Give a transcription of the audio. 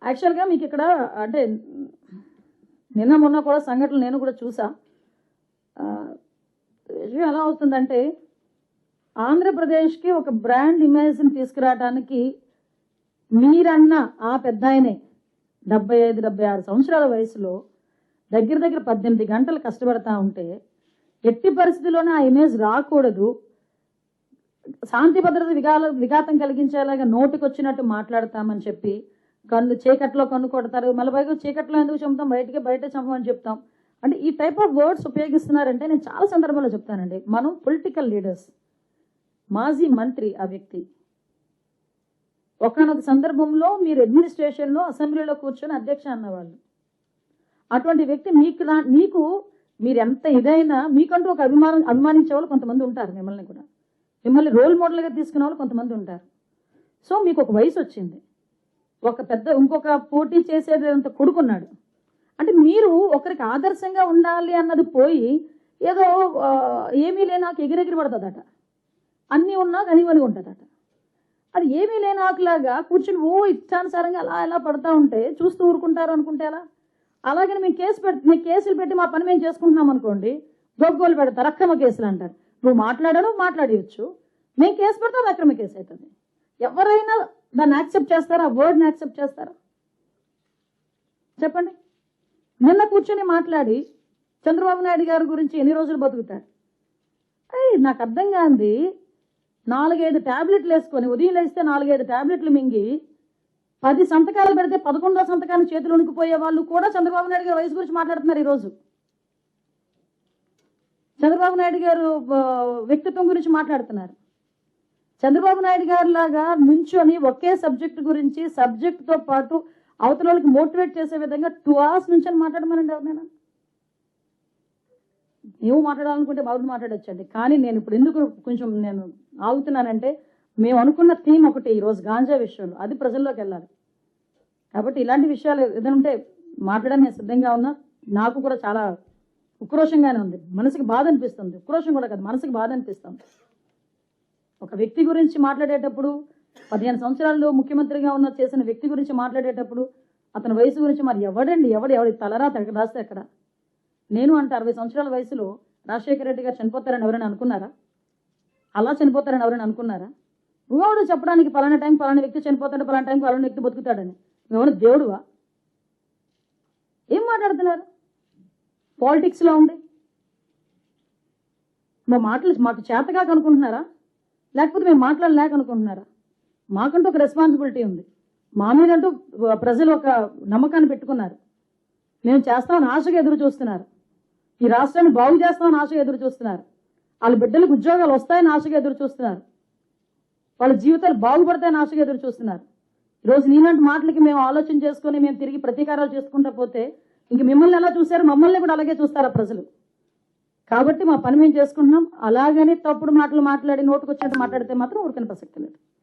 యాక్చువల్గా మీకు ఇక్కడ అంటే నిన్న మొన్న కూడా సంఘటనలు నేను కూడా చూసా. విషయం ఎలా అవుతుందంటే ఆంధ్రప్రదేశ్కి ఒక బ్రాండ్ ఇమేజ్ని తీసుకురావడానికి మీరన్న ఆ పెద్ద ఆయనే 75-76 సంవత్సరాల వయసులో దగ్గర 18 గంటలు కష్టపడతా ఉంటే ఎట్టి పరిస్థితుల్లోనే ఆ ఇమేజ్ రాకూడదు, శాంతి భద్రత విఘాతం కలిగించేలాగా నోటికొచ్చినట్టు మాట్లాడతామని చెప్పి చీకట్లో కన్ను కొడతారు, మళ్ళీ పైగా చీకట్లో ఎందుకు చంపుతాం, బయట చంపమని చెప్తాం అంటే ఈ టైప్ ఆఫ్ వర్డ్స్ ఉపయోగిస్తున్నారంటే నేను చాలా సందర్భాల్లో చెప్తానండి. మనం పొలిటికల్ లీడర్స్, మాజీ మంత్రి ఆ వ్యక్తి, ఒకనొక సందర్భంలో మీరు అడ్మినిస్ట్రేషన్లో అసెంబ్లీలో కూర్చొని అధ్యక్ష అన్నవాళ్ళు. అటువంటి వ్యక్తి మీకు మీరు ఎంత ఇదైనా మీకంటూ ఒక అభిమానించే వాళ్ళు కొంతమంది ఉంటారు, మిమ్మల్ని రోల్ మోడల్గా తీసుకునే వాళ్ళు కొంతమంది ఉంటారు. సో మీకు ఒక వయసు వచ్చింది, ఇంకొక పోటీ చేసేదంత కొడుకున్నాడు అంటే మీరు ఒకరికి ఆదర్శంగా ఉండాలి అన్నది పోయి ఏదో ఏమీ లేనాకు ఎగిరెగిరి పడుతుందట, అన్నీ ఉన్నా కనివని ఉంటుందట. అది ఏమీ లేనాకులాగా కూర్చుని ఇష్టానుసారంగా అలా ఎలా పడతా ఉంటే చూస్తూ ఊరుకుంటారు అనుకుంటే ఎలా? అలాగే మేము కేసులు పెట్టి మా పని మేము చేసుకుంటున్నాం అనుకోండి, గొగ్గోలు పెడతారు, అక్రమ కేసులు అంటారు. నువ్వు మాట్లాడవచ్చు, మేము కేసు పెడతాం, అక్రమ కేసు అవుతుంది. ఎవరైనా దాన్ని యాక్సెప్ట్ చేస్తారా? ఆ వర్డ్ని యాక్సెప్ట్ చేస్తారా? చెప్పండి. నిన్న కూర్చొని మాట్లాడి చంద్రబాబు నాయుడు గారి గురించి ఎన్ని రోజులు బతుకుతారు? నాకు అర్థం కాంది, 4-5 ట్యాబ్లెట్లు వేసుకొని ఉదయం లేస్తే 4-5 ట్యాబ్లెట్లు మింగి 10 సంతకాలు పెడితే 11వ సంతకాన్ని చేతులు ఉనికిపోయే వాళ్ళు కూడా చంద్రబాబు నాయుడు గారి వయసు గురించి మాట్లాడుతున్నారు. ఈరోజు చంద్రబాబు నాయుడు గారు వ్యక్తిత్వం గురించి మాట్లాడుతున్నారు. చంద్రబాబు నాయుడు గారి లాగా నుంచొని ఒకే సబ్జెక్టు గురించి సబ్జెక్టుతో పాటు అవతల వాళ్ళకి మోటివేట్ చేసే విధంగా 2 hours నుంచి మాట్లాడమనండి ఎవరినైనా. నువ్వు మాట్లాడాలనుకుంటే బాబు మాట్లాడొచ్చండి, కానీ నేను ఇప్పుడు ఎందుకు కొంచెం నేను ఆగుతున్నానంటే మేము అనుకున్న థీమ్ ఒకటి ఈరోజు గాంజా విషయంలో, అది ప్రజల్లోకి వెళ్ళాలి. కాబట్టి ఇలాంటి విషయాలు ఏదైనా ఉంటే మాట్లాడడానికి నేను సిద్ధంగా ఉన్నా. నాకు కూడా చాలా ఉక్రోషంగానే ఉంది, మనసుకి బాధ అనిపిస్తుంది. ఉక్రోషం కూడా కాదు, మనసుకి బాధ అనిపిస్తుంది. ఒక వ్యక్తి గురించి మాట్లాడేటప్పుడు 15 సంవత్సరాల్లో ముఖ్యమంత్రిగా చేసిన వ్యక్తి గురించి మాట్లాడేటప్పుడు అతని వయసు గురించి మరి ఎవడి తలరా రాస్తే ఎక్కడ? నేను అంటే 60 సంవత్సరాల వయసులో రాజశేఖర రెడ్డి గారు చనిపోతారని ఎవరైనా అనుకున్నారా? అలా చనిపోతారని ఎవరైనా అనుకున్నారా? నువ్వెవడు చెప్పడానికి పలానా టైం పలానా వ్యక్తి చనిపోతాడు, పలానా టైం పలానా వ్యక్తి బతుకుతాడని? నువ్వెవరు దేవుడువా? ఏం మాట్లాడుతున్నారు? పాలిటిక్స్లో ఉండి మా మాటలు మాకు చేతగా అనుకుంటున్నారా, లేకపోతే మేము మాట్లాడలేక అనుకుంటున్నారా? మాకంటూ ఒక రెస్పాన్సిబిలిటీ ఉంది, మా మీదంటూ ప్రజలు ఒక నమ్మకాన్ని పెట్టుకున్నారు. మేము చేస్తామని ఆశగా ఎదురు చూస్తున్నారు, ఈ రాష్ట్రాన్ని బాగు చేస్తామని ఆశగా ఎదురు చూస్తున్నారు, వాళ్ళ బిడ్డలకు ఉద్యోగాలు వస్తాయని ఆశగా ఎదురు చూస్తున్నారు, వాళ్ళ జీవితాలు బాగుపడతాయని ఆశగా ఎదురు చూస్తున్నారు. ఈరోజు నీలాంటి మాటలకి మేము ఆలోచన చేసుకుని మేము తిరిగి ప్రతీకారాలు చేసుకుంటా పోతే ఇంక మిమ్మల్ని ఎలా చూశారు, మమ్మల్ని కూడా అలాగే చూస్తారా ప్రజలు? కాబట్టి మా పని మేము చేసుకుంటున్నాం. అలాగని తప్పుడు మాటలు మాట్లాడి నోటుకొచ్చినట్టు మాట్లాడితే మాత్రం ఊరికనే ప్రసక్తి లేదు.